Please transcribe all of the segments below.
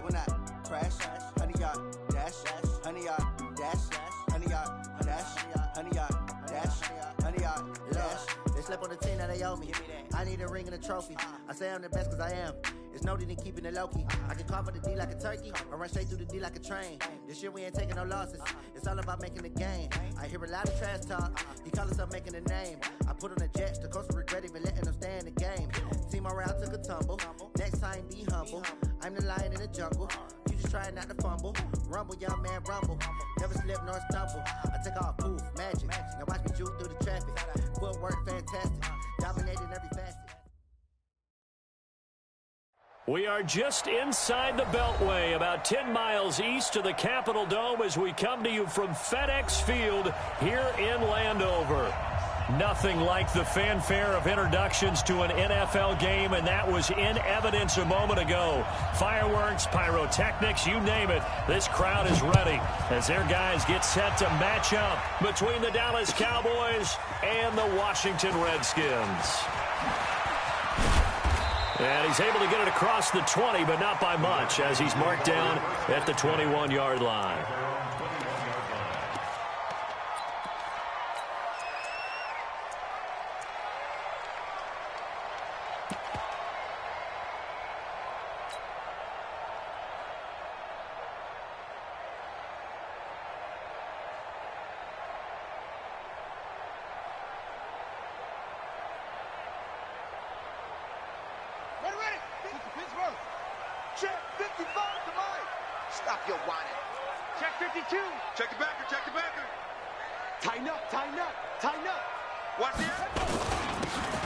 when I crash. Honey yard, dash, honey yard, dash, honey yard, dash, honey yard, dash, honey yard, dash. They slept on the team that they owe me. I need a ring and a trophy. I say I'm the best cause I am. It's no need in keeping it low-key. I can call for the D like a turkey or run straight through the D like a train. This year we ain't taking no losses. It's all about making the game. I hear a lot of trash talk. He call himself making a name. I put on the Jets. The coach regret even letting them stay in the game. Team morale took a tumble. Next time be humble. I'm the lion in the jungle. You just trying not to fumble. Rumble, young man, rumble. Never slip nor stumble. I take off, poof, magic. Now watch me juke through the traffic. Footwork fantastic. Dominating every facet. We are just inside the Beltway, about 10 miles east of the Capitol Dome as we come to you from FedEx Field here in Landover. Nothing like the fanfare of introductions to an NFL game, and that was in evidence a moment ago. Fireworks, pyrotechnics, you name it. This crowd is ready as their guys get set to match up between the Dallas Cowboys and the Washington Redskins. And he's able to get it across the 20, but not by much, as he's marked down at the 21-yard line. Check 55 to Mike. Stop your whining. Check 52. Check the backer, check the backer. Tighten up, tighten up, tighten up. Watch the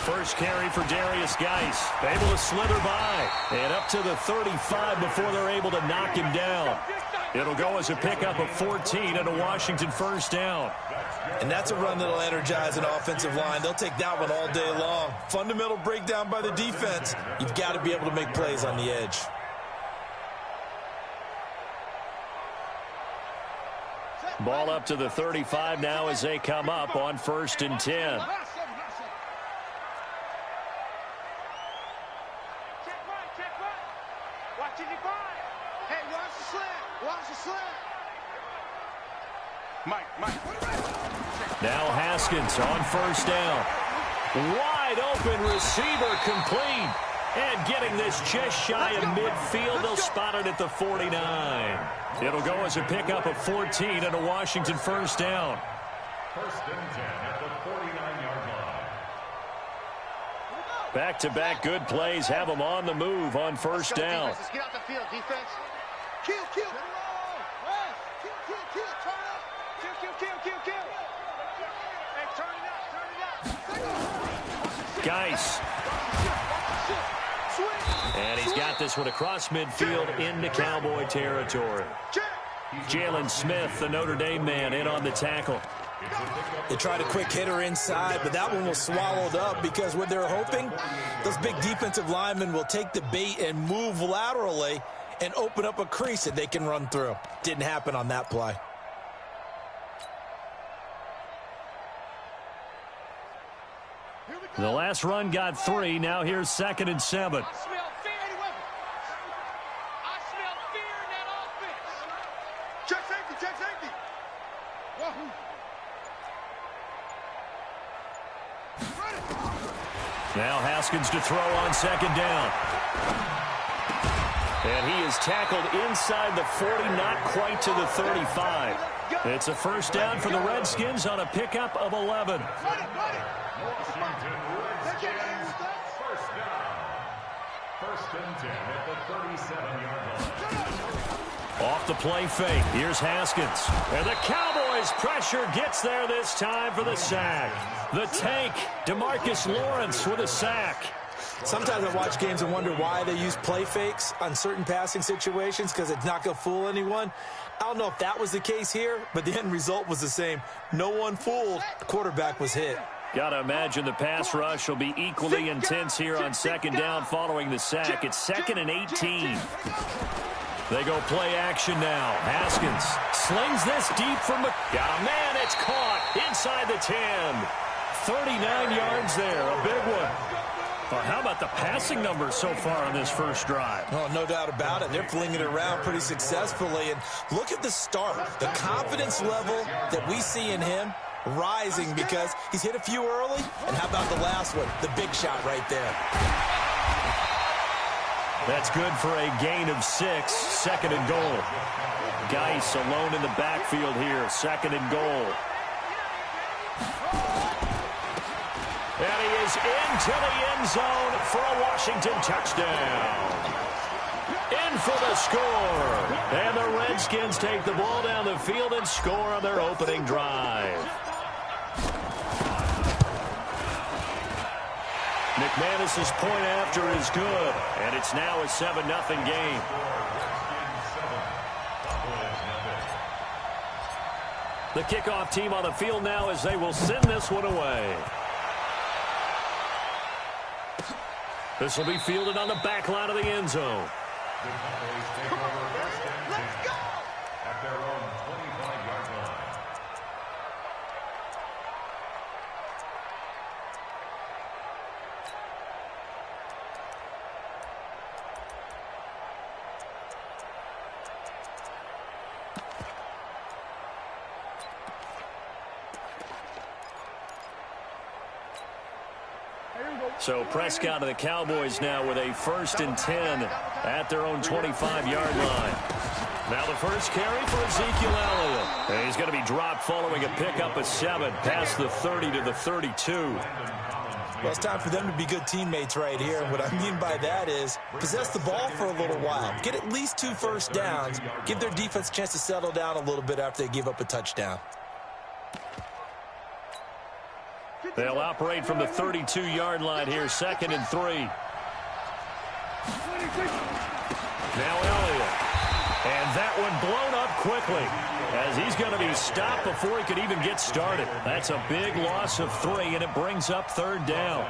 First carry for Darius Geis. Able to slither by. And up to the 35 before they're able to knock him down. It'll go as a pickup of 14 and a Washington first down. And that's a run that'll energize an offensive line. They'll take that one all day long. Fundamental breakdown by the defense. You've got to be able to make plays on the edge. Ball up to the 35 now as they come up on 1st and 10. Check right, check right. Watch it, hey, watch the slant. Watch the slant. Mike. Now Haskins on 1st down. Wide open receiver complete. And getting this just shy of midfield, they'll spot it at the 49. It'll go as a pickup of 14 and a Washington first down. 1st and 10 at the 49-yard line. Back-to-back good plays have them on the move on 1st down. Let's get out the field, defense. Kill. Kill. Hey, turn it up. Geis. And he's got this one across midfield into Cowboy territory. Jalen Smith, the Notre Dame man, in on the tackle. They tried a quick hitter inside, but that one was swallowed up because what they're hoping, those big defensive linemen will take the bait and move laterally and open up a crease that they can run through. Didn't happen on that play. The last run got 3. Now here's 2nd and 7. I smell fear in that offense. Check safety. Now Haskins to throw on 2nd down. And he is tackled inside the 40, not quite to the 35. It's a first down for the Redskins on a pickup of 11. Washington Redskins, first down. 1st and 10 at the 37-yard line. Off the play fake. Here's Haskins. And the Cowboys pressure gets there this time for the sack. The tank, DeMarcus Lawrence with a sack. Sometimes I watch games and wonder why they use play fakes on certain passing situations because it's not going to fool anyone. I don't know if that was the case here, but the end result was the same. No one fooled. The quarterback was hit. Got to imagine the pass rush will be equally intense here on 2nd down following the sack. It's 2nd and 18. They go play action now. Haskins slings this deep from the... man, it's caught inside the 10. 39 yards there, a big one. Well, how about the passing numbers so far on this first drive? Oh, no doubt about it. They're flinging it around pretty successfully. And look at the start. The confidence level that we see in him rising because he's hit a few early. And how about the last one? The big shot right there. That's good for a gain of 6, second and goal. Geis alone in the backfield here, second and goal. And he is into the end zone for a Washington touchdown. In for the score. And the Redskins take the ball down the field and score on their opening drive. McManus's point after is good, and it's now a 7-0 game. The kickoff team on the field now as they will send this one away. This will be fielded on the back line of the end zone. Let's go! At their own 25-yard line. So Prescott of the Cowboys now with a 1st and 10 at their own 25-yard line. Now the first carry for Ezekiel Elliott. And he's going to be dropped following a pickup of 7 past the 30 to the 32. Well, it's time for them to be good teammates right here. And what I mean by that is possess the ball for a little while. Get at least 2 first downs. Give their defense a chance to settle down a little bit after they give up a touchdown. They'll operate from the 32-yard line here, 2nd and 3. Now Elliott. And that one blown up quickly as he's going to be stopped before he could even get started. That's a big loss of 3, and it brings up 3rd down.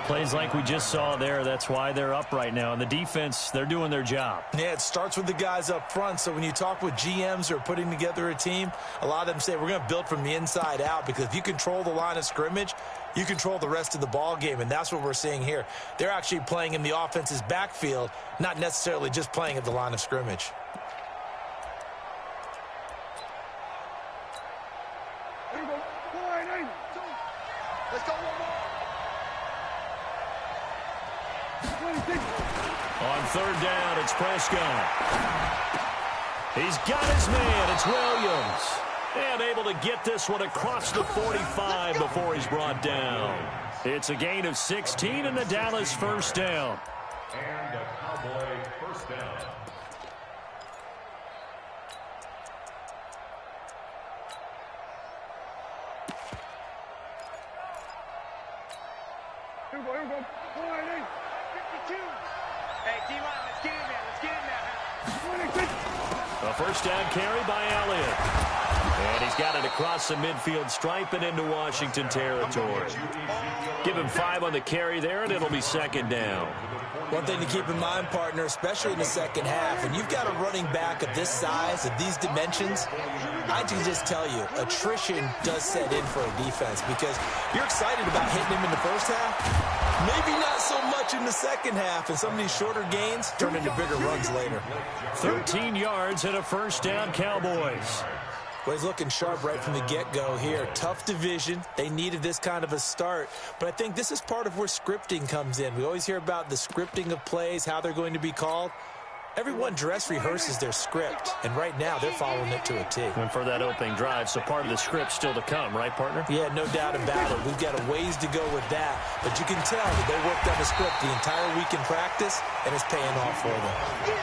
Plays like we just saw there. That's why they're up right now. And the defense, they're doing their job. Yeah, it starts with the guys up front. So when you talk with GMs who are putting together a team, a lot of them say we're going to build from the inside out, because if you control the line of scrimmage, you control the rest of the ball game, and that's what we're seeing here. They're actually playing in the offense's backfield, not necessarily just playing at the line of scrimmage. Let's go one more. On 3rd down, it's Prescott. He's got his man. It's Williams. And able to get this one across the 45 before he's brought down. It's a gain of 16 and the Dallas 1st down. And a Cowboy 1st down. Here we go. 52. Hey, D-line, let's get in there. Let's get in there. 26. A 1st down carry by Elliott. And he's got it across the midfield stripe and into Washington territory. Give him 5 on the carry there, and it'll be 2nd down. One thing to keep in mind, partner, especially in the second half, when you've got a running back of this size, of these dimensions, I can just tell you, attrition does set in for a defense, because you're excited about hitting him in the first half, maybe not so much in the second half, and some of these shorter gains turn into bigger runs later. 13 yards and a 1st down, Cowboys. Well, he's looking sharp right from the get-go here. Tough division. They needed this kind of a start. But I think this is part of where scripting comes in. We always hear about the scripting of plays, how they're going to be called. Everyone dress rehearses their script, and right now they're following it to a T. And for that opening drive, so part of the script still to come, right, partner? Yeah, no doubt about it. We've got a ways to go with that, but you can tell that they worked on the script the entire week in practice, and it's paying off for them.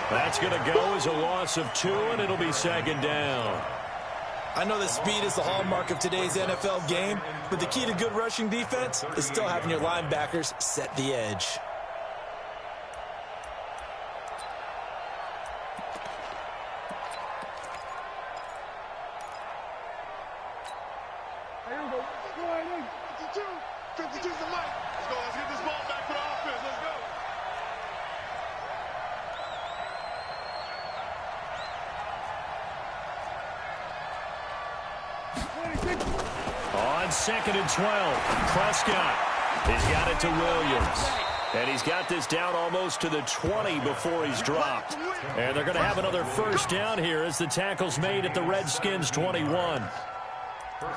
That's going to go as a loss of 2, and it'll be 2nd down. I know that speed is the hallmark of today's NFL game, but the key to good rushing defense is still having your linebackers set the edge. Here we go. 52. 52's the mic. Let's go. Let's get this ball back for the offense. Let's go. On 2nd and 12, Prescott. He's got it to Williams. And he's got this down almost to the 20 before he's dropped. And they're going to have another first down here as the tackle's made at the Redskins 21.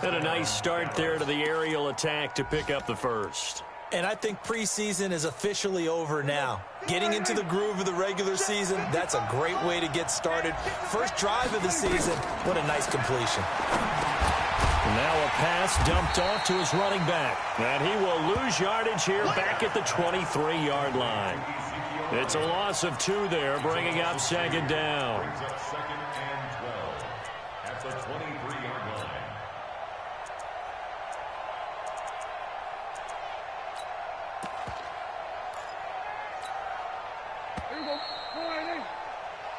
And a nice start there to the aerial attack to pick up the first. And I think preseason is officially over now. Getting into the groove of the regular season, that's a great way to get started. First drive of the season, what a nice completion. Now a pass dumped off to his running back. And he will lose yardage here back at the 23-yard line. It's a loss of 2 there, bringing up second down. Brings up 2nd and 12 at the 23-yard line.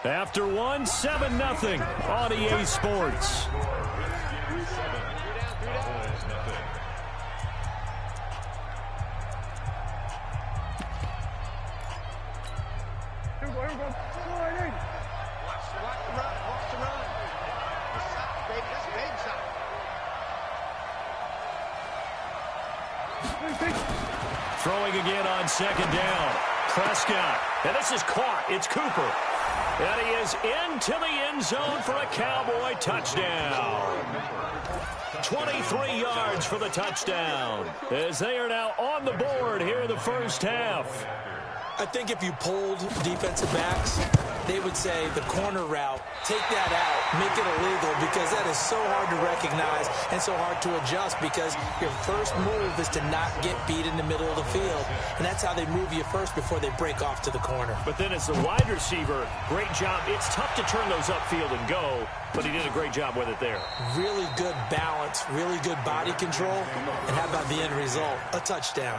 After one, 7-0 on EA Sports. Throwing again on second down. Prescott. And this is caught. It's Cooper. And he is into the end zone for a Cowboy touchdown. 23 yards for the touchdown, as they are now on the board here in the first half. I think if you polled defensive backs, they would say the corner route, take that out, make it illegal, because that is so hard to recognize and so hard to adjust, because your first move is to not get beat in the middle of the field. And that's how they move you first before they break off to the corner. But then as the wide receiver, great job. It's tough to turn those upfield and go, but he did a great job with it there. Really good balance, really good body control. And how about the end result? A touchdown.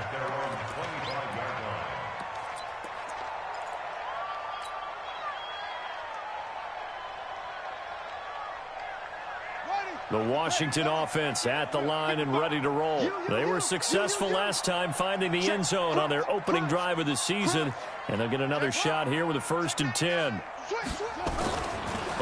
The Washington offense at the line and ready to roll. They were successful last time finding the end zone on their opening drive of the season, and they'll get another shot here with a 1st and 10.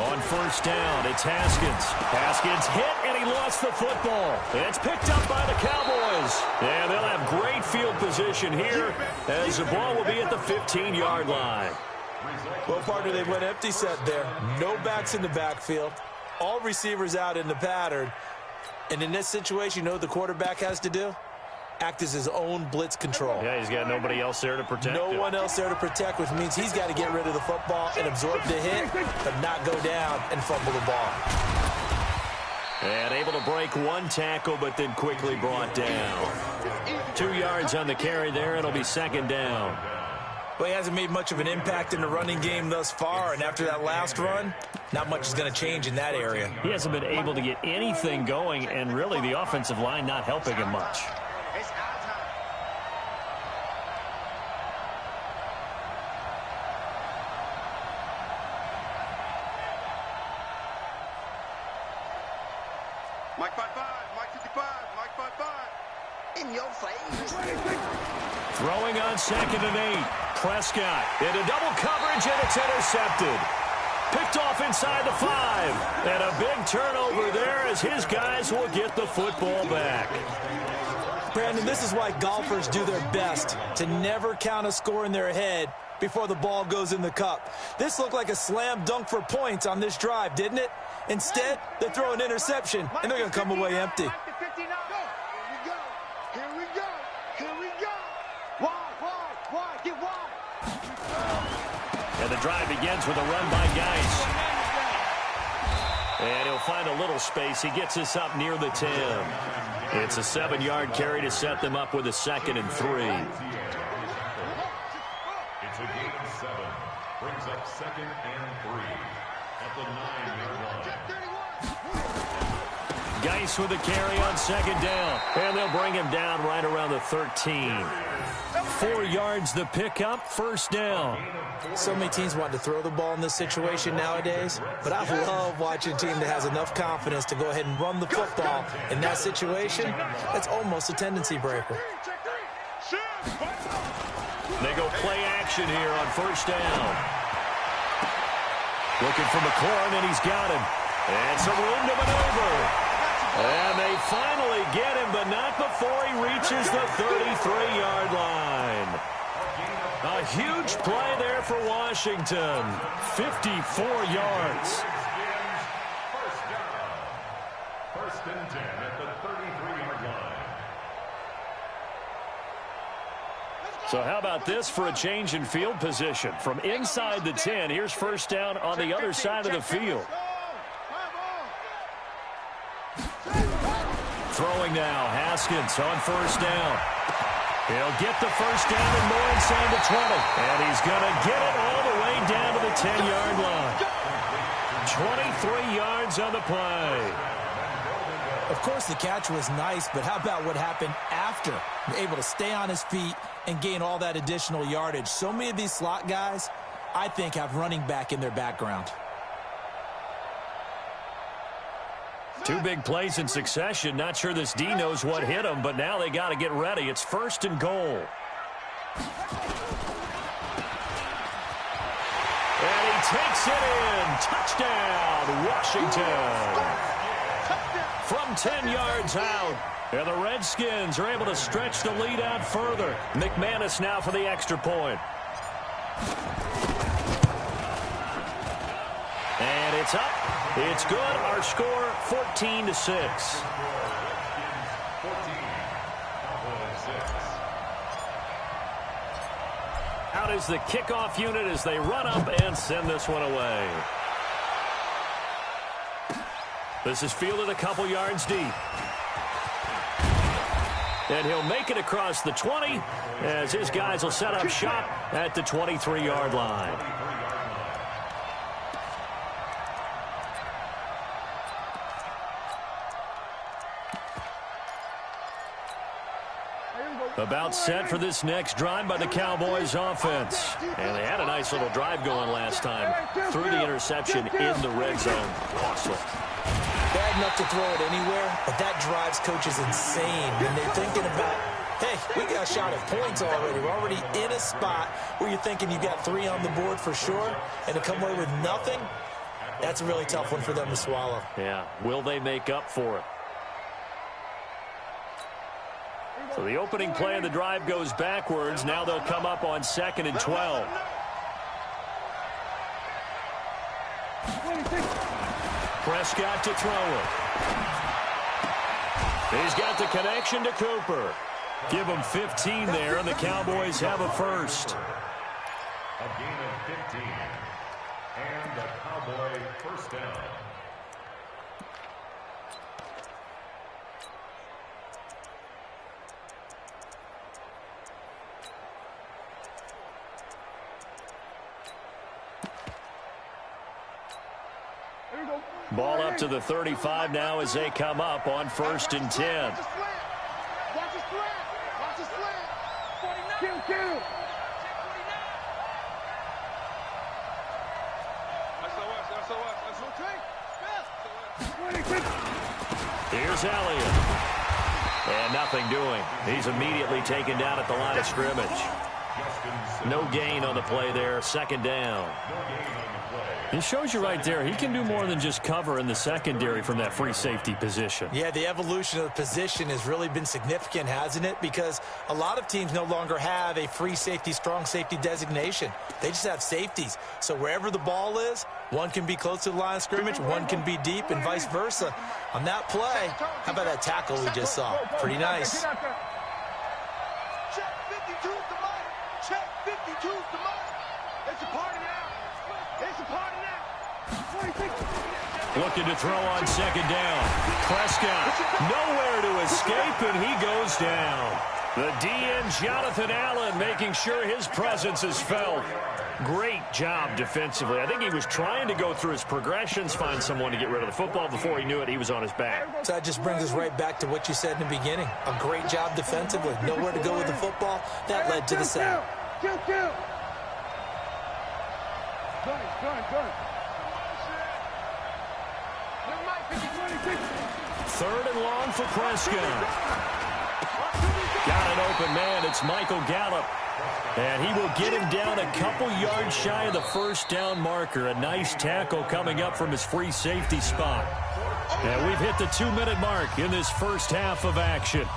On first down, it's Haskins. Haskins hit, and he lost the football. It's picked up by the Cowboys. And they'll have great field position here as the ball will be at the 15-yard line. Well, partner, they went empty set there. No backs in the backfield. All receivers out in the pattern. And in this situation, you know what the quarterback has to do? Act as his own blitz control. Yeah, he's got nobody else there to protect him. No one else there to protect, which means he's got to get rid of the football and absorb the hit, but not go down and fumble the ball. And able to break one tackle, but then quickly brought down. 2 yards on the carry there. It'll be second down. Well, he hasn't made much of an impact in the running game thus far, and after that last run, not much is going to change in that area. He hasn't been able to get anything going, and really the offensive line not helping him much. Mike 55, Mike 55, Mike 55. In your face. Throwing on 2nd and 8. Prescott into double coverage, and it's intercepted. Picked off inside the 5. And a big turnover there as his guys will get the football back. Brandon, this is why golfers do their best to never count a score in their head before the ball goes in the cup. This looked like a slam dunk for points on this drive, didn't it? Instead, they throw an interception, and they're going to come away empty. And the drive begins with a run by Geis. And he'll find a little space. He gets us up near the 10. It's a 7-yard carry to set them up with a 2nd and 3. It's a gain of 7. Brings up 2nd and 3 at the 9-yard line. Geis with a carry on 2nd down. And they'll bring him down right around the 13. 4 yards the pickup, 1st down. So many teams want to throw the ball in this situation nowadays, but I love watching a team that has enough confidence to go ahead and run the football. In that situation, that's almost a tendency breaker. They go play action here on 1st down. Looking for McLaurin, and he's got him. And some room to maneuver. And they finally get him, but not before he reaches the 33-yard line. A huge play there for Washington. 54 yards. First down. First and 10 at the 33-yard line. So how about this for a change in field position? From inside the 10, here's first down on the other side of the field. Throwing now, Haskins on first down. He'll get the first down and more inside the 20. And he's going to get it all the way down to the 10-yard line. 23 yards on the play. Of course, the catch was nice, but how about what happened after? Able to stay on his feet and gain all that additional yardage. So many of these slot guys, I think, have running back in their background. Two big plays in succession. Not sure this D knows what hit him, but now they got to get ready. It's first and goal. And he takes it in. Touchdown, Washington. From 10 yards out. And the Redskins are able to stretch the lead out further. McManus now for the extra point. And it's up. It's good. Our score, 14-6. Out is the kickoff unit as they run up and send this one away. This is fielded a couple yards deep. And he'll make it across the 20 as his guys will set up shop at the 23-yard line. About set for this next drive by the Cowboys offense. And they had a nice little drive going last time. Threw the interception in the red zone. Awesome. Bad enough to throw it anywhere, but that drives coaches insane when they're thinking about, hey, we got a shot at points already. We're already in a spot where you're thinking you got 3 on the board for sure, and to come away with nothing, that's a really tough one for them to swallow. Yeah, will they make up for it? So the opening play of the drive goes backwards. Now they'll come up on 2nd and 12. Prescott to throw it. He's got the connection to Cooper. Give him 15 there, and the Cowboys have a first. A gain of 15. And the Cowboy first down. Ball up to the 35 now as they come up on 1st and 10. Here's Elliott. And nothing doing. He's immediately taken down at the line of scrimmage. No gain on the play there. 2nd down. He shows you right there, he can do more than just cover in the secondary from that free safety position. Yeah, the evolution of the position has really been significant, hasn't it? Because a lot of teams no longer have a free safety, strong safety designation. They just have safeties. So wherever the ball is, one can be close to the line of scrimmage, one can be deep, and vice versa. On that play, how about that tackle we just saw? Pretty nice. Check 52's the money. Check 52's the money. It's a party now. It's a party now. Looking to throw on 2nd down. Prescott nowhere to escape, and he goes down. The DN, Jonathan Allen, making sure his presence is felt. Great job defensively. I think he was trying to go through his progressions, find someone to get rid of the football. Before he knew it, he was on his back. So that just brings us right back to what you said in the beginning. A great job defensively. Nowhere to go with the football. That led to the sack. Good. Third and long for Prescott. Got an open man. It's Michael Gallup. And he will get him down a couple yards shy of the first down marker. A nice tackle coming up from his free safety spot. And we've hit the 2-minute mark in this first half of action.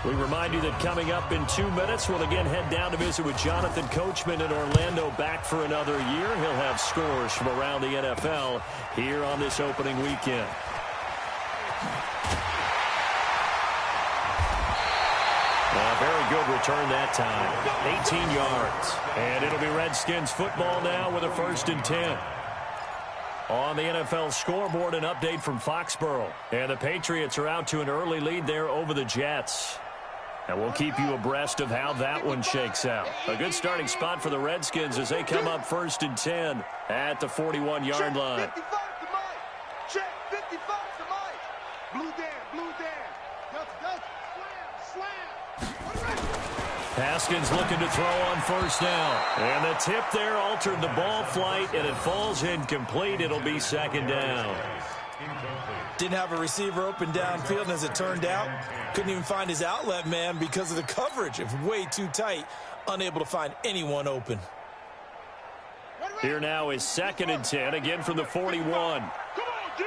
We remind you that coming up in 2 minutes, we'll again head down to visit with Jonathan Coachman in Orlando, back for another year. He'll have scores from around the NFL here on this opening weekend. A very good return that time. 18 yards. And it'll be Redskins football now with a 1st and 10. On the NFL scoreboard, an update from Foxborough. And the Patriots are out to an early lead there over the Jets. And we'll keep you abreast of how that one shakes out. A good starting spot for the Redskins as they come up 1st and 10 at the 41-yard line. Check 55 to Mike. Check 55 to Mike. Blue Dan, blue Dan. Delta, slam, slam. Haskins looking to throw on 1st down. And the tip there altered the ball flight, and it falls incomplete. It'll be 2nd down. Didn't have a receiver open downfield, and as it turned out, couldn't even find his outlet man because of the coverage. It was way too tight, unable to find anyone open. Here now is 2nd and 10, again from the 41. Come on, dude.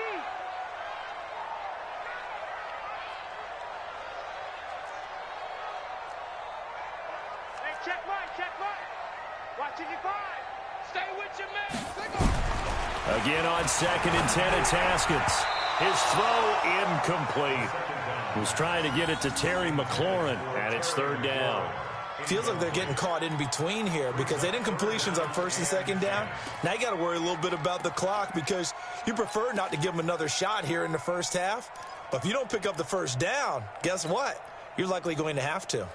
Hey, check Mike, check Mike. Watch 55. Stay with your man. Again on 2nd and 10, it's Haskins. His throw incomplete. Was trying to get it to Terry McLaurin, and it's 3rd down. Feels like they're getting caught in between here because they didn't completions on 1st and 2nd down. Now you got to worry a little bit about the clock because you prefer not to give them another shot here in the 1st half. But if you don't pick up the 1st down, guess what? You're likely going to have to.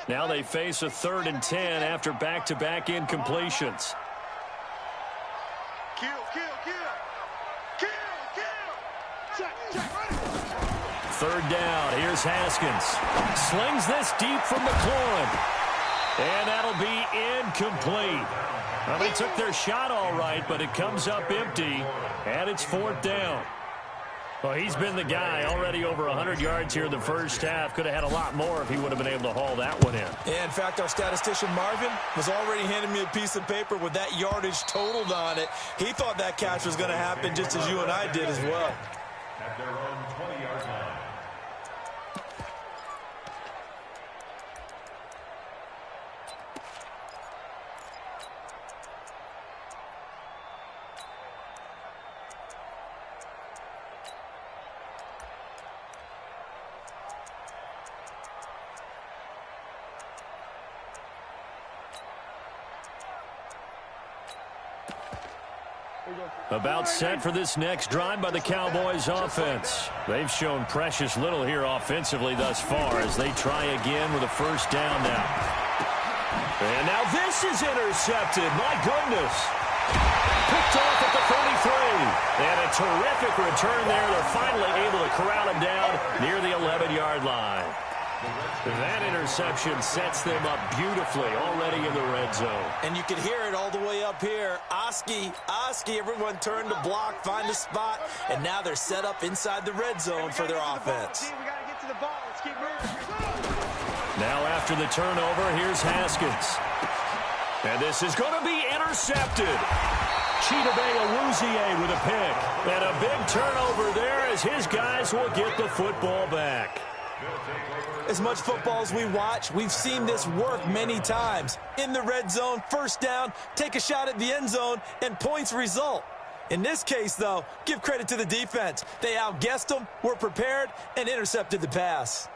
Now they face a 3rd and 10 after back-to-back incompletions. Kill, kill, kill. Kill, kill. Check, check, ready. 3rd down. Here's Haskins. Slings this deep from McLaurin. And that'll be incomplete. Well, they took their shot all right, but it comes up empty. And it's 4th down. Well, he's been the guy already over 100 yards here in the 1st half. Could have had a lot more if he would have been able to haul that one in. Yeah, in fact, our statistician Marvin was already handing me a piece of paper with that yardage totaled on it. He thought that catch was going to happen just as you and I did as well. At their own 20-yard line. About set for this next drive by the Cowboys offense. They've shown precious little here offensively thus far as they try again with a 1st down now. And now this is intercepted. My goodness. Picked off at the 33. And a terrific return there. They're finally able to corral him down near the 11-yard line. That interception sets them up beautifully already in the red zone. And you can hear it all the way up here. Oski, everyone turned to block, find a spot, and now they're set up inside the red zone for their offense. We got to get to the ball. Let's keep moving. Now after the turnover, here's Haskins. And this is going to be intercepted. Chidobe Awuzie with a pick. And a big turnover there as his guys will get the football back. As much football as we watch, we've seen this work many times. In the red zone, 1st down, take a shot at the end zone, and points result. In this case, though, give credit to the defense. They outguessed them, were prepared, and intercepted the pass.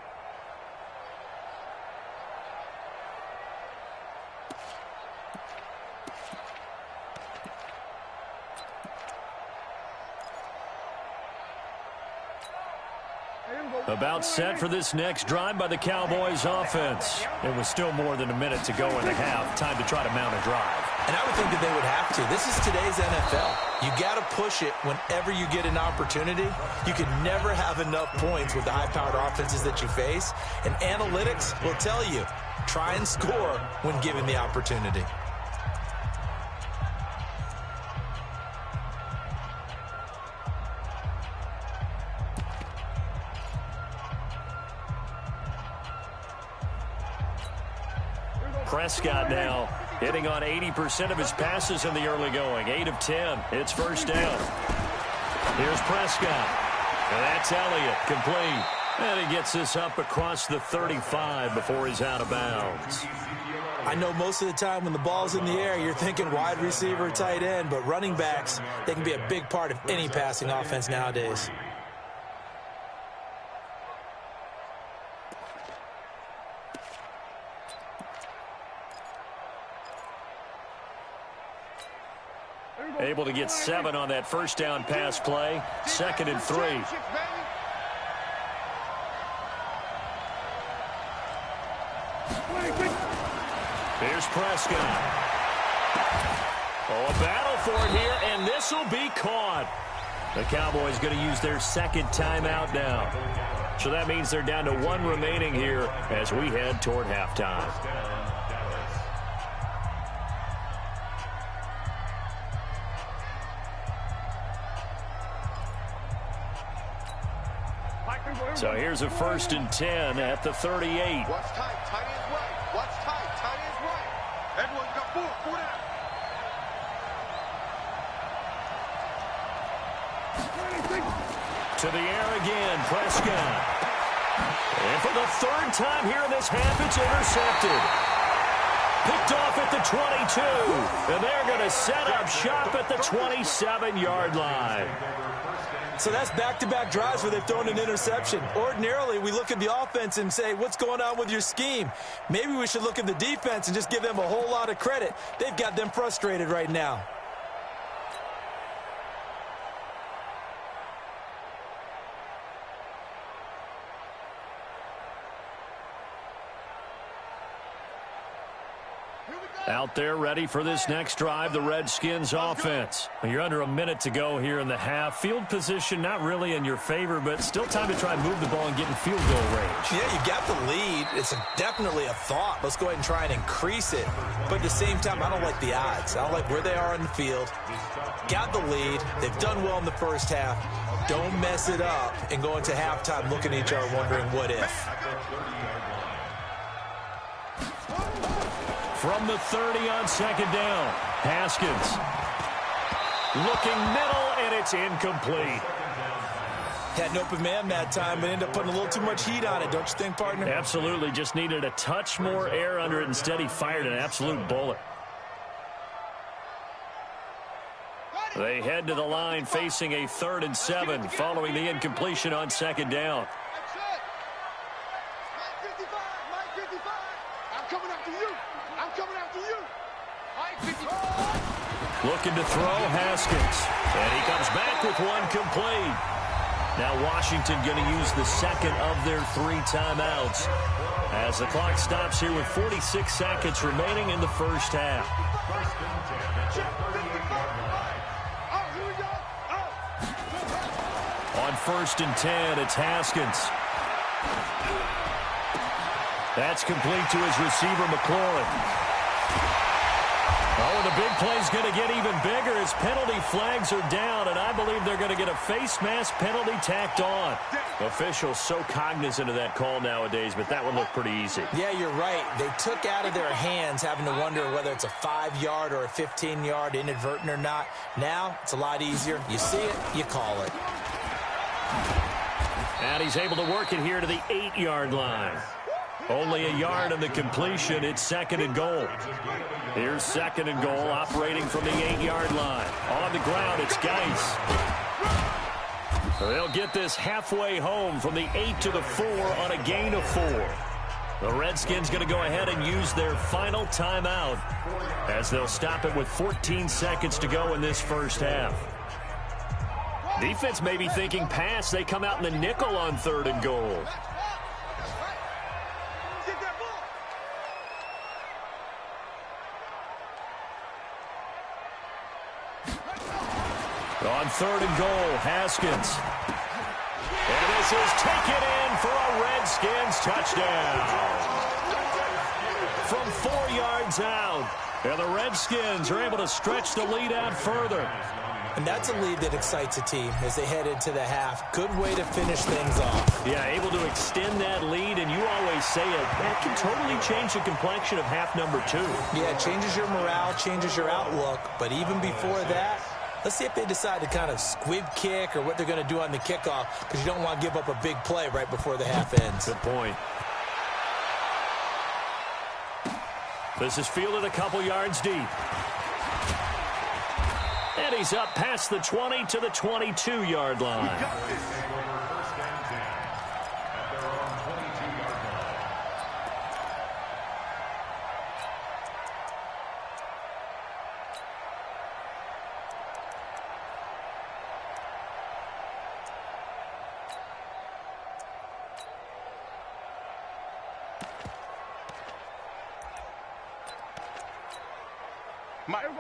About set for this next drive by the Cowboys offense. It was still more than a minute to go in the half. Time to try to mount a drive. And I would think that they would have to. This is today's NFL. You got to push it whenever you get an opportunity. You can never have enough points with the high-powered offenses that you face. And analytics will tell you, try and score when given the opportunity. Prescott now hitting on 80% of his passes in the early going. 8 of 10. It's first down. Here's Prescott. And that's Elliott, complete. And he gets this up across the 35 before he's out of bounds. I know most of the time when the ball's in the air, you're thinking wide receiver, tight end, but running backs, they can be a big part of any passing offense nowadays. Able to get 7 on that first down pass play. 2nd and 3. Here's Prescott. Oh, a battle for it here, and this will be caught. The Cowboys going to use their 2nd timeout now. So that means they're down to 1 remaining here as we head toward halftime. So here's a 1st and 10 at the 38. Watch tight, tight ends right. Watch tight, tight ends right. Everyone's got 4 down. To the air again, Prescott. And for the 3rd time here in this half, it's intercepted. Picked off at the 22. And they're going to set up shop at the 27-yard line. So that's back-to-back drives where they've thrown an interception. Ordinarily, we look at the offense and say, what's going on with your scheme? Maybe we should look at the defense and just give them a whole lot of credit. They've got them frustrated right now. Out there ready for this next drive, the Redskins offense. You're under a minute to go here in the half. Field position not really in your favor, but still time to try and move the ball and get in field goal range. Yeah, you got the lead. It's definitely a thought. Let's go ahead and try and increase it. But at the same time, I don't like the odds. I don't like where they are on the field. Got the lead. They've done well in the first half. Don't mess it up and go into halftime looking at each other wondering what if. From the 30 on 2nd down, Haskins looking middle, and it's incomplete. Had an open man that time, but ended up putting a little too much heat on it, don't you think, partner? Absolutely. Just needed a touch more air under it. Instead, he fired an absolute bullet. They head to the line facing a 3rd and 7 following the incompletion on 2nd down. Looking to throw, Haskins. And he comes back with 1 complete. Now Washington going to use the 2nd of their 3 timeouts as the clock stops here with 46 seconds remaining in the first half. On 1st and 10, it's Haskins. That's complete to his receiver, McLaurin. Oh, the big play's going to get even bigger as penalty flags are down, and I believe they're going to get a face mask penalty tacked on. Officials so cognizant of that call nowadays, but that one looked pretty easy. Yeah, you're right. They took out of their hands having to wonder whether it's a 5-yard or a 15-yard inadvertent or not. Now, it's a lot easier. You see it, you call it. And he's able to work it here to the 8-yard line. Only a yard on the completion. It's 2nd and goal. Here's 2nd and goal, operating from the 8-yard line. On the ground, it's Geis. They'll get this halfway home from the 8 to the 4 on a gain of 4. The Redskins going to go ahead and use their final timeout as they'll stop it with 14 seconds to go in this first half. Defense may be thinking pass. They come out in the nickel on 3rd and goal. On 3rd and goal, Haskins. And this is taken in for a Redskins touchdown. From 4 yards out. And the Redskins are able to stretch the lead out further. And that's a lead that excites a team as they head into the half. Good way to finish things off. Yeah, able to extend that lead, and you always say it, that can totally change the complexion of half number 2. Yeah, it changes your morale, changes your outlook. But even before that, let's see if they decide to kind of squib kick or what they're going to do on the kickoff, because you don't want to give up a big play right before the half ends. Good point. This is fielded a couple yards deep. And he's up past the 20 to the 22-yard line.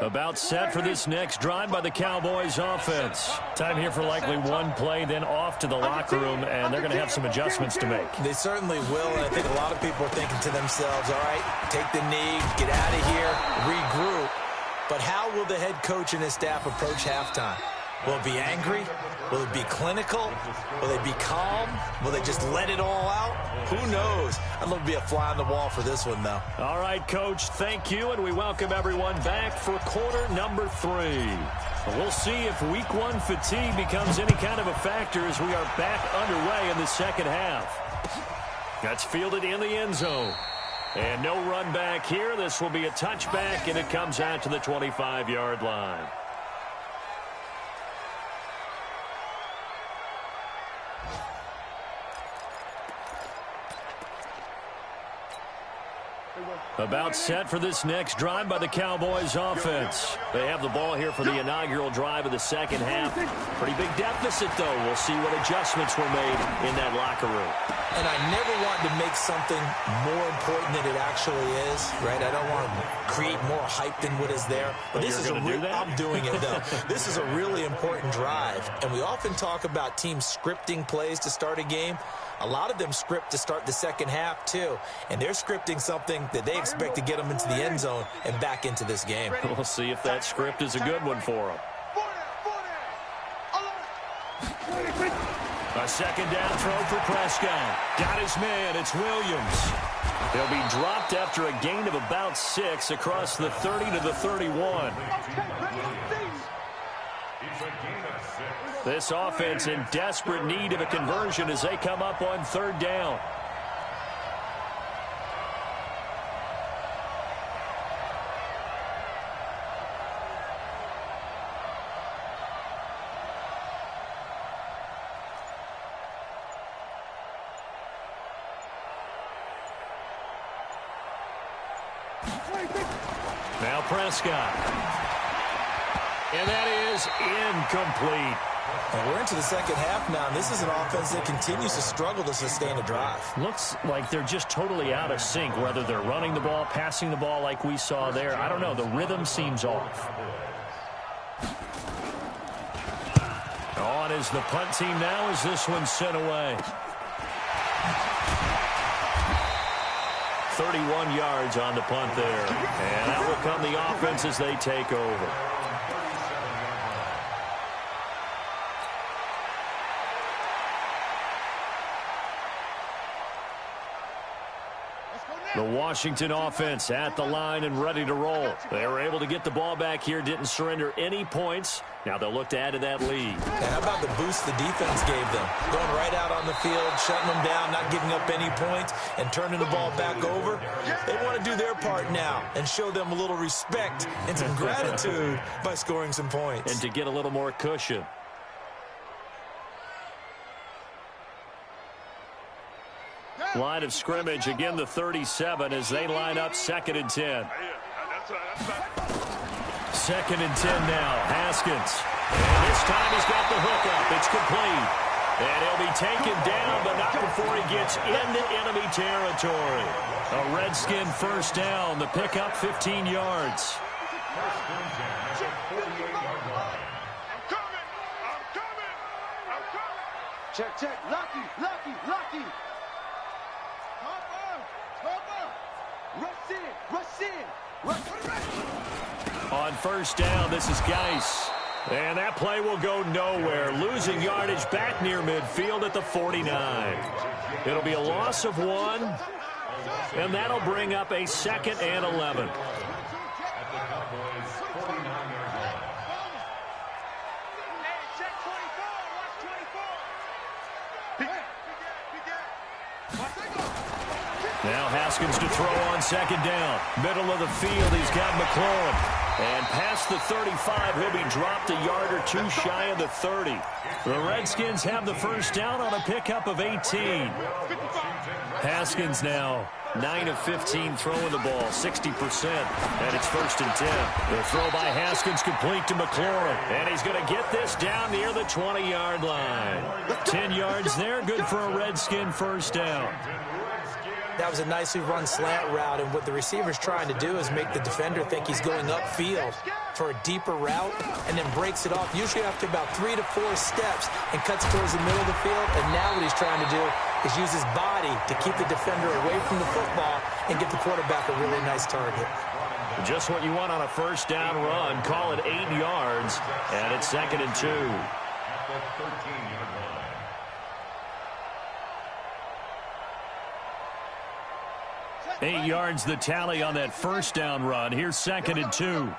About set for this next drive by the Cowboys offense. Time here for likely one play, then off to the locker room, and they're going to have some adjustments to make. They certainly will, and I think a lot of people are thinking to themselves, all right, take the knee, get out of here, regroup. But how will the head coach and his staff approach halftime? Will it be angry? Will it be clinical? Will they be calm? Will they just let it all out? Who knows? I'd love to be a fly on the wall for this one, though. All right, Coach, thank you, and we welcome everyone back for quarter number 3. We'll see if week 1 fatigue becomes any kind of a factor as we are back underway in the second half. That's fielded in the end zone. And no run back here. This will be a touchback, and it comes out to the 25-yard line. About set for this next drive by the Cowboys offense. They have the ball here for the inaugural drive of the second half. Pretty big deficit, though. We'll see what adjustments were made in that locker room. And I never want to make something more important than it actually is, right? I don't want to create more hype than what is there. But this is I'm doing it, though. This is a really important drive. And we often talk about teams scripting plays to start a game. A lot of them script to start the second half, too. And they're scripting something that they expect to get them into the end zone and back into this game. We'll see if that script is a good one for them. A second down throw for Prescott. Got his man. It's Williams. He'll be dropped after a gain of about 6 across the 30 to the 31. This offense in desperate need of a conversion as they come up on third down. Now Prescott. And that is incomplete. And we're into the second half now, and this is an offense that continues to struggle to sustain a drive. Looks like they're just totally out of sync, whether they're running the ball, passing the ball like we saw there. I don't know. The rhythm seems off. On is the punt team now as this one's sent away. 31 yards on the punt there. And that will come the offense as they take over. The Washington offense at the line and ready to roll. They were able to get the ball back here, didn't surrender any points. Now they'll look to add to that lead. And how about the boost the defense gave them? Going right out on the field, shutting them down, not giving up any points, and turning the ball back over. They want to do their part now and show them a little respect and some gratitude by scoring some points. And to get a little more cushion. Line of scrimmage, again the 37 as they line up 2nd and 10. 2nd and 10 now, Haskins. And this time he's got the hookup. It's complete. And he'll be taken down, but not before he gets into enemy territory. A Redskin first down, the pickup 15 yards. Check, check, Lucky, Lucky, Lucky. Rush in, rush in, rush in. On first down, this is Geis. And that play will go nowhere, losing yardage back near midfield at the 49. It'll be a loss of 1, and that'll bring up a 2nd and 11. Now Haskins to throw on 2nd down. Middle of the field, he's got McLaurin. And past the 35, he'll be dropped a yard or 2 shy of the 30. The Redskins have the first down on a pickup of 18. Haskins now 9 of 15 throwing the ball, 60%, and it's 1st and 10. The throw by Haskins complete to McLaurin, and he's going to get this down near the 20-yard line. 10 yards there, good for a Redskin first down. That was a nicely run slant route, and what the receiver's trying to do is make the defender think he's going upfield for a deeper route, and then breaks it off, usually after about 3 to 4 steps, and cuts towards the middle of the field. And now what he's trying to do is use his body to keep the defender away from the football and get the quarterback a really nice target. Just what you want on a first down run. Call it 8 yards, and it's 2nd and 2. At the 13-yard line. 8 yards the tally on that first down run. Here's 2nd and 2.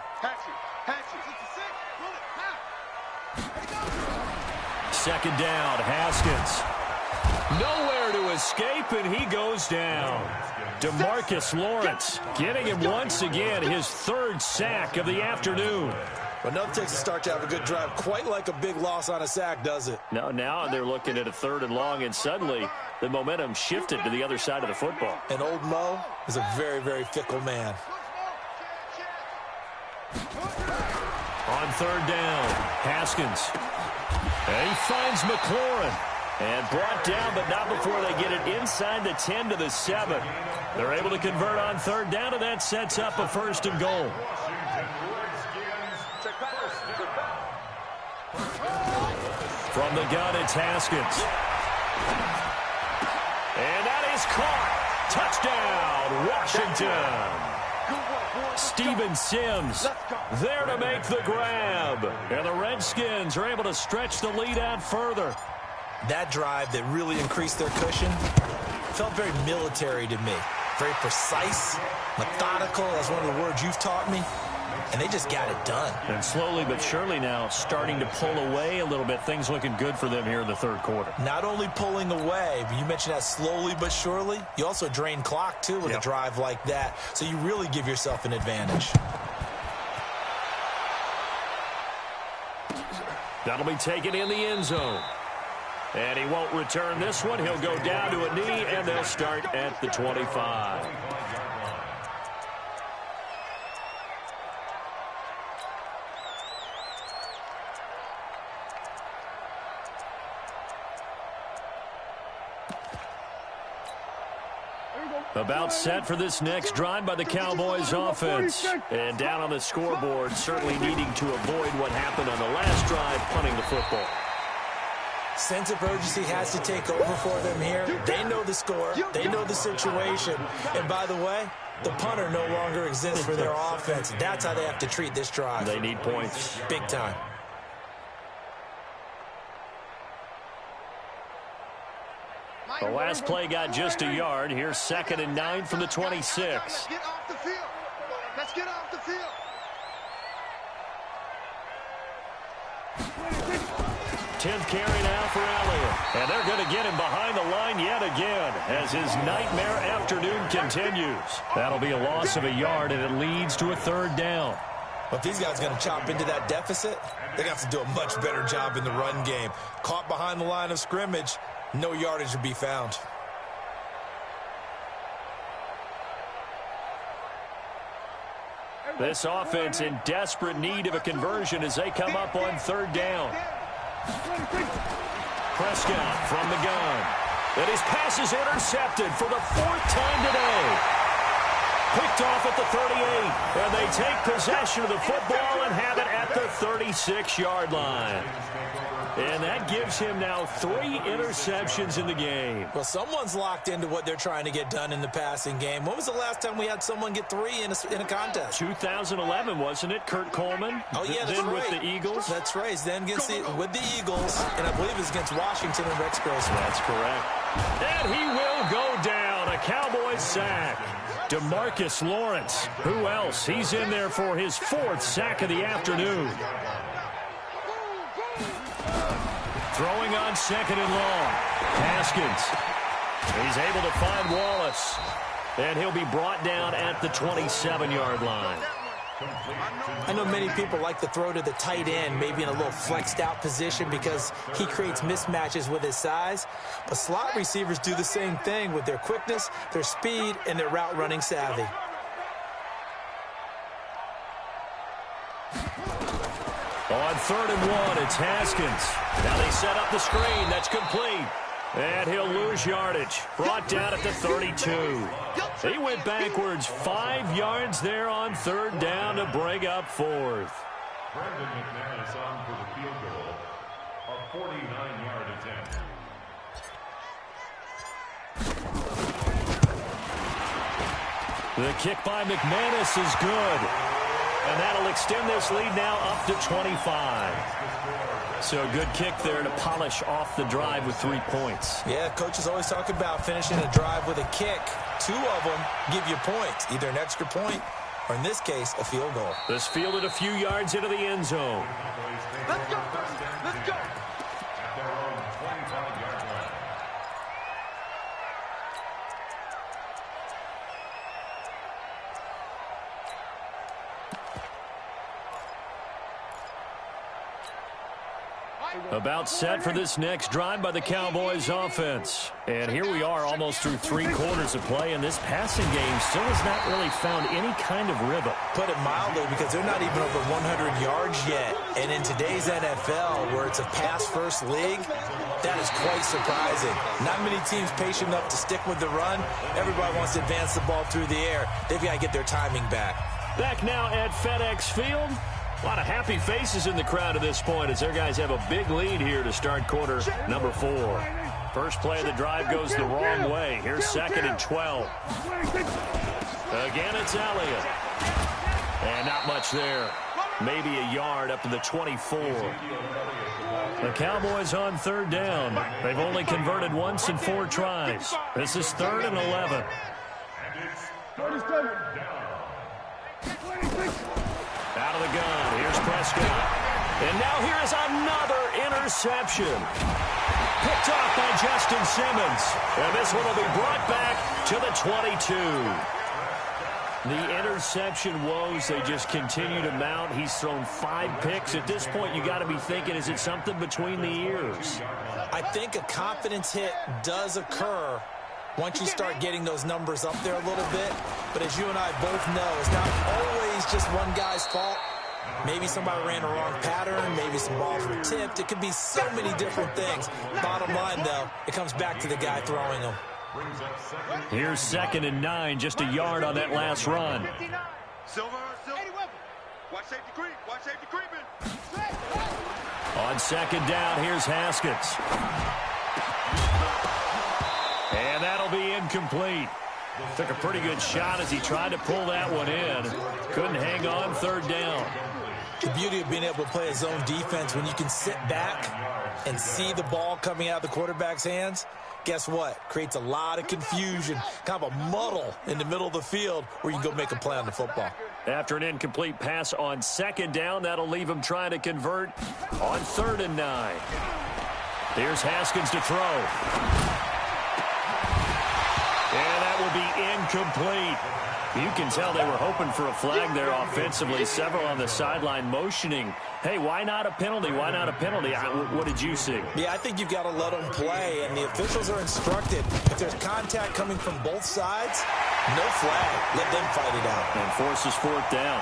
2nd down, Haskins. Nowhere to escape, and he goes down. DeMarcus Lawrence getting him once again, his 3rd sack of the afternoon. Well, nothing takes a start to have a good drive quite like a big loss on a sack, does it? No, now they're looking at a 3rd and long, and suddenly the momentum shifted to the other side of the football. And old Mo is a very, very fickle man. On 3rd down, Haskins. And he finds McLaurin. And brought down, but not before they get it inside the 10 to the 7. They're able to convert on 3rd down, and that sets up a 1st and goal. From the gun, it's Haskins. And that is caught. Touchdown, Washington. Steven Sims there to make the grab. And the Redskins are able to stretch the lead out further. That drive that really increased their cushion felt very military to me. Very precise, methodical. That's one of the words you've taught me. And they just got it done. And slowly but surely now starting to pull away a little bit. Things looking good for them here in the 3rd quarter. Not only pulling away, but you mentioned that slowly but surely. You also drain clock, too, with a drive like that. So you really give yourself an advantage. That'll be taken in the end zone. And he won't return this one. He'll go down to a knee, and they'll start at the 25. About set for this next drive by the Cowboys offense. And down on the scoreboard, certainly needing to avoid what happened on the last drive, punting the football. Sense of urgency has to take over for them here. They know the score. They know the situation. And by the way, the punter no longer exists for their offense. That's how they have to treat this drive. They need points. Big time. The last play got just a yard. Here's 2nd and 9 from the 26. Get off the field. Let's get off the field. 10th carry now for Elliott. And they're going to get him behind the line yet again as his nightmare afternoon continues. That'll be a loss of a yard, and it leads to a 3rd down. Well, if these guys are going to chop into that deficit, they're going to have to do a much better job in the run game. Caught behind the line of scrimmage, no yardage to be found. This offense in desperate need of a conversion as they come up on 3rd down. Prescott from the gun. And his pass is intercepted for the 4th time today. Picked off at the 38. And they take possession of the football and have it at the 36-yard line. And that gives him now 3 interceptions in the game. Well, someone's locked into what they're trying to get done in the passing game. When was the last time we had someone get 3 in a contest? 2011, wasn't it? Kurt Coleman? Oh, yeah, that's then right. with the Eagles? That's right. Then with the Eagles, and I believe it's against Washington and Rex Grossman. That's correct. And he will go down. A Cowboys sack. DeMarcus Lawrence. Who else? He's in there for his 4th sack of the afternoon. Throwing on 2nd and long. Haskins. He's able to find Wallace. And he'll be brought down at the 27-yard line. I know many people like to throw to the tight end, maybe in a little flexed out position because he creates mismatches with his size. But slot receivers do the same thing with their quickness, their speed, and their route running savvy. On 3rd and 1, it's Haskins. Now they set up the screen. That's complete. And he'll lose yardage. Brought down at the 32. He went backwards 5 yards there on 3rd down to bring up 4th. Brandon McManus on for the field goal. A 49-yard attempt. The kick by McManus is good. And that'll extend this lead now up to 25. So a good kick there to polish off the drive with 3 points. Yeah, coaches always talk about finishing a drive with a kick. 2 of them give you points, either an extra point or, in this case, a field goal. This fielded a few yards into the end zone. Let's go. Let's go. At their own 25-yard line. About set for this next drive by the Cowboys offense. And here we are almost through 3 quarters of play, and this passing game still has not really found any kind of rhythm. Put it mildly, because they're not even over 100 yards yet. And in today's NFL, where it's a pass-first league, that is quite surprising. Not many teams patient enough to stick with the run. Everybody wants to advance the ball through the air. They've got to get their timing back. Back now at FedEx Field. A lot of happy faces in the crowd at this point as their guys have a big lead here to start quarter number 4. First play of the drive goes the wrong way. Here's 2nd and 12. Again, it's Elliott. And not much there. Maybe a yard up to the 24. The Cowboys on 3rd down. They've only converted once in 4 tries. This is 3rd and 11. Out of the gun, here's Prescott. And now here's another interception. Picked off by Justin Simmons. And this one will be brought back to the 22. The interception woes, they just continue to mount. He's thrown 5 picks. At this point, you got to be thinking, is it something between the ears? I think a confidence hit does occur once you start getting those numbers up there a little bit. But as you and I both know, it's not always just one guy's fault. Maybe somebody ran a wrong pattern. Maybe some balls were tipped. It could be so many different things. Bottom line, though, it comes back to the guy throwing them. Here's 2nd and 9, just a yard on that last run. Silver. Watch safety creep. Watch safety creeping. On 2nd down, here's Haskins. And that'll be incomplete. Took a pretty good shot as he tried to pull that one in. Couldn't hang on 3rd down. The beauty of being able to play a zone defense when you can sit back and see the ball coming out of the quarterback's hands, guess what? Creates a lot of confusion, kind of a muddle in the middle of the field where you can go make a play on the football. After an incomplete pass on 2nd down, that'll leave him trying to convert on 3rd and 9. Here's Haskins to throw. And that will be incomplete. You can tell they were hoping for a flag there offensively. Several on the sideline motioning, hey, why not a penalty? Why not a penalty? What did you see? Yeah, I think you've got to let them play, and the officials are instructed. If there's contact coming from both sides, no flag. Let them fight it out. And forces 4th down.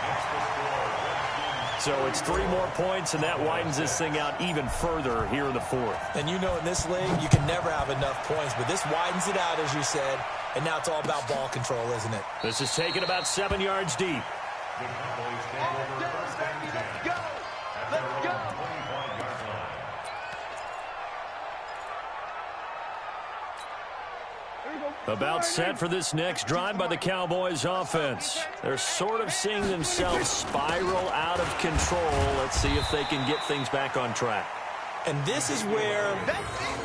So it's 3 more points, and that widens this thing out even further here in the 4th. And you know in this league, you can never have enough points, but this widens it out, as you said, and now it's all about ball control, isn't it? This is taken about 7 yards deep. About set for this next drive by the Cowboys offense. They're sort of seeing themselves spiral out of control. Let's see if they can get things back on track. And this is where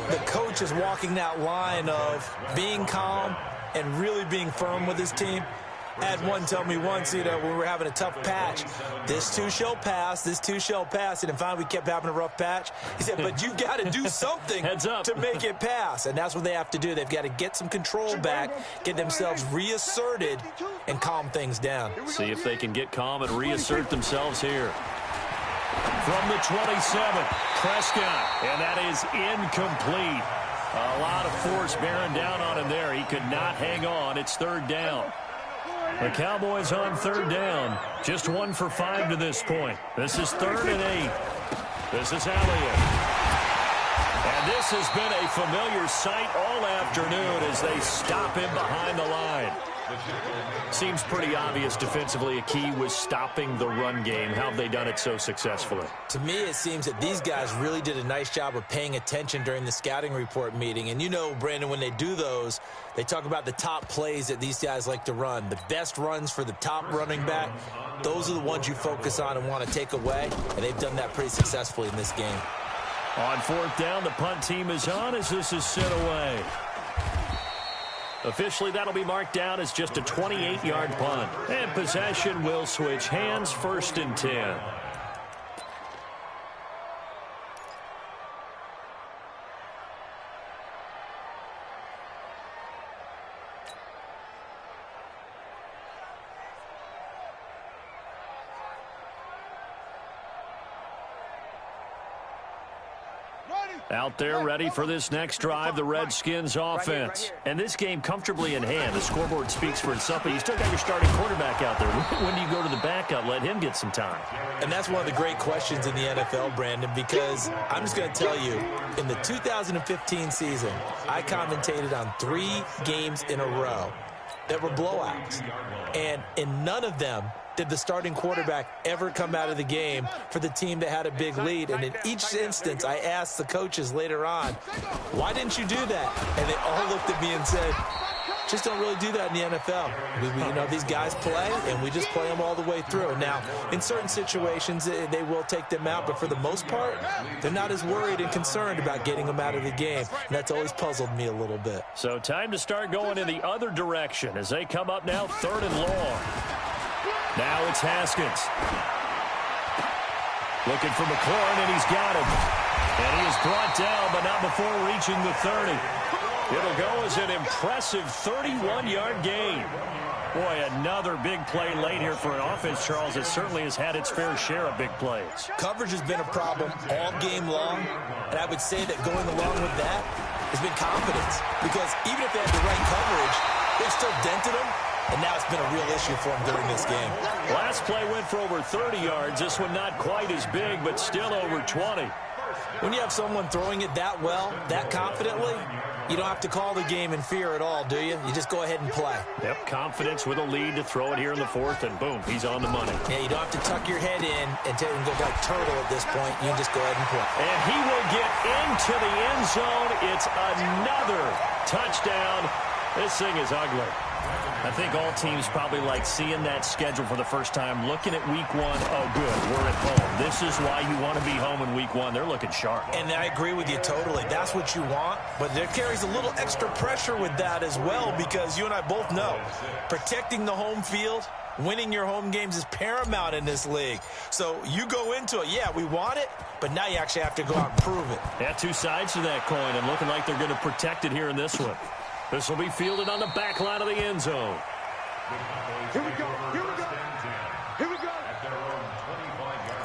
the coach is walking that line of being calm and really being firm with his team. I had one tell me once, when we were having a tough patch, this too shall pass, this too shall pass. And then finally we kept having a rough patch. He said, but you've got to do something to make it pass. And that's what they have to do. They've got to get some control back, get themselves reasserted, and calm things down. See if they can get calm and reassert themselves here. From the 27, Prescott, and that is incomplete. A lot of force bearing down on him there. He could not hang on. It's third down. The Cowboys on third down. Just 1 for 5 to this point. This is 3rd and 8. This is Elliott. And this has been a familiar sight all afternoon as they stop him behind the line. Seems pretty obvious defensively a key was stopping the run game. How have they done it so successfully? To me, it seems that these guys really did a nice job of paying attention during the scouting report meeting. And you know, Brandon, when they do those, they talk about the top plays that these guys like to run. The best runs for the top running back, those are the ones you focus on and want to take away. And they've done that pretty successfully in this game. On 4th down, the punt team is on as this is sent away. Officially, that'll be marked down as just a 28-yard punt. And possession will switch hands, 1st and 10. Out there ready for this next drive, the Redskins offense. And this game comfortably in hand. The scoreboard speaks for itself, but you still got your starting quarterback out there. When do you go to the backup? Let him get some time. And that's one of the great questions in the NFL, Brandon, because I'm just going to tell you, in the 2015 season, I commentated on 3 games in a row that were blowouts. And in none of them did the starting quarterback ever come out of the game for the team that had a big lead. And in each instance, I asked the coaches later on, why didn't you do that? And they all looked at me and said, just don't really do that in the NFL. You know, these guys play, and we just play them all the way through. Now, in certain situations, they will take them out, but for the most part, they're not as worried and concerned about getting them out of the game. And that's always puzzled me a little bit. So time to start going in the other direction as they come up now 3rd and long. Now it's Haskins. Looking for McLaurin, and he's got him. And he is brought down, but not before reaching the 30. It'll go as an impressive 31-yard gain. Boy, another big play late here for an offense, Charles, that certainly has had its fair share of big plays. Coverage has been a problem all game long, and I would say that going along with that has been confidence. Because even if they had the right coverage, they've still dented them. And now it's been a real issue for him during this game. Last play went for over 30 yards. This one not quite as big, but still over 20. When you have someone throwing it that well, that confidently, you don't have to call the game in fear at all, do you? You just go ahead and play. Yep, confidence with a lead to throw it here in the 4th, and boom, he's on the money. Yeah, you don't have to tuck your head in and go like turtle at this point. You can just go ahead and play. And he will get into the end zone. It's another touchdown. This thing is ugly. I think all teams probably like seeing that schedule for the first time, looking at week 1. Oh, good, we're at home. This is why you want to be home in week 1. They're looking sharp. And I agree with you totally. That's what you want. But there carries a little extra pressure with that as well, because you and I both know protecting the home field, winning your home games is paramount in this league. So you go into it, yeah, we want it, but now you actually have to go out and prove it. Yeah, 2 sides to that coin, and looking like they're going to protect it here in this one. This will be fielded on the back line of the end zone. Here we go. Here we go. Here we go. At their own 25-yard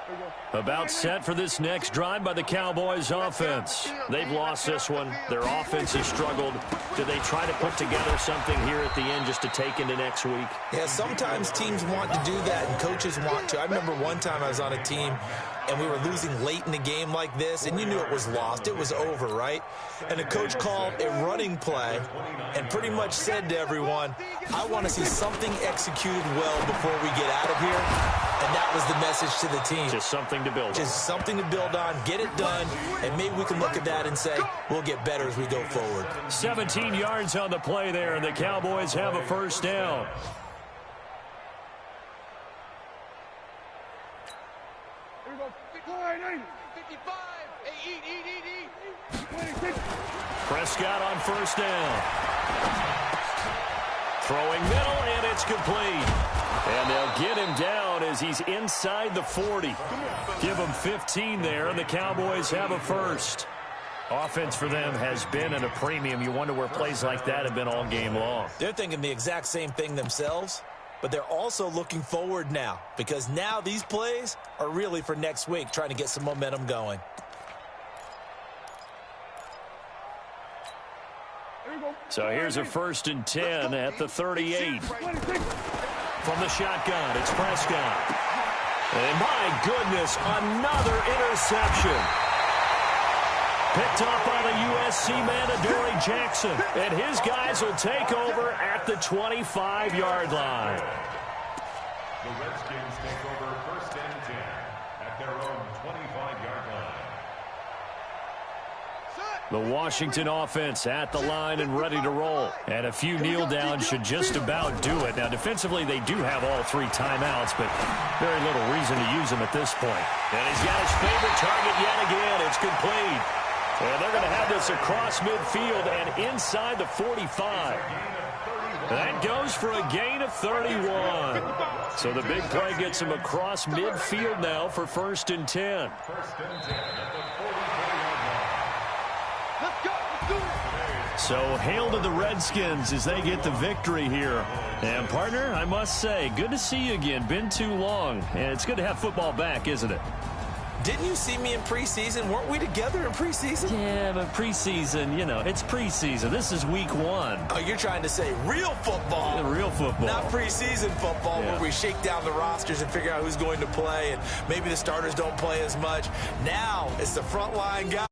line. About set for this next drive by the Cowboys offense. They've lost this one. Their offense has struggled. Do they try to put together something here at the end just to take into next week? Yeah, sometimes teams want to do that and coaches want to. I remember one time I was on a team and we were losing late in the game like this, and you knew it was lost. It was over, right? And the coach called a running play and pretty much said to everyone, I want to see something executed well before we get out of here. And that was the message to the team. Just something to build on. Just something to build on, get it done, and maybe we can look at that and say, we'll get better as we go forward. 17 yards on the play there, and the Cowboys have a first down. Here we go. 55. Eat. Prescott on first down. Throwing middle, and it's complete. And they'll get him down as he's inside the 40. Give him 15 there, and the Cowboys have a first. Offense for them has been at a premium. You wonder where plays like that have been all game long. They're thinking the exact same thing themselves, but they're also looking forward now because now these plays are really for next week, trying to get some momentum going. So here's a 1st and 10 at the 38. From the shotgun, it's Prescott. And my goodness, another interception. Picked up by the USC man, Adoree Jackson. And his guys will take over at the 25-yard line. The Redskins take over 1st and 10 at their own 25-yard line. The Washington offense at the line and ready to roll. And a few kneel downs should just about do it. Now, defensively, they do have all 3 timeouts, but very little reason to use them at this point. And he's got his favorite target yet again. It's complete. And they're going to have this across midfield and inside the 45. That goes for a gain of 31. So the big play gets him across midfield now for 1st and 10. 1st and 10 at the 44-yard line. Let's go. Let's do it. So hail to the Redskins as they get the victory here. And partner, I must say, good to see you again. Been too long. And it's good to have football back, isn't it? Didn't you see me in preseason? Weren't we together in preseason? Yeah, but preseason, you know, it's preseason. This is week 1. Oh, you're trying to say real football. The real football. Not preseason football where we shake down the rosters and figure out who's going to play and maybe the starters don't play as much. Now it's the frontline guys.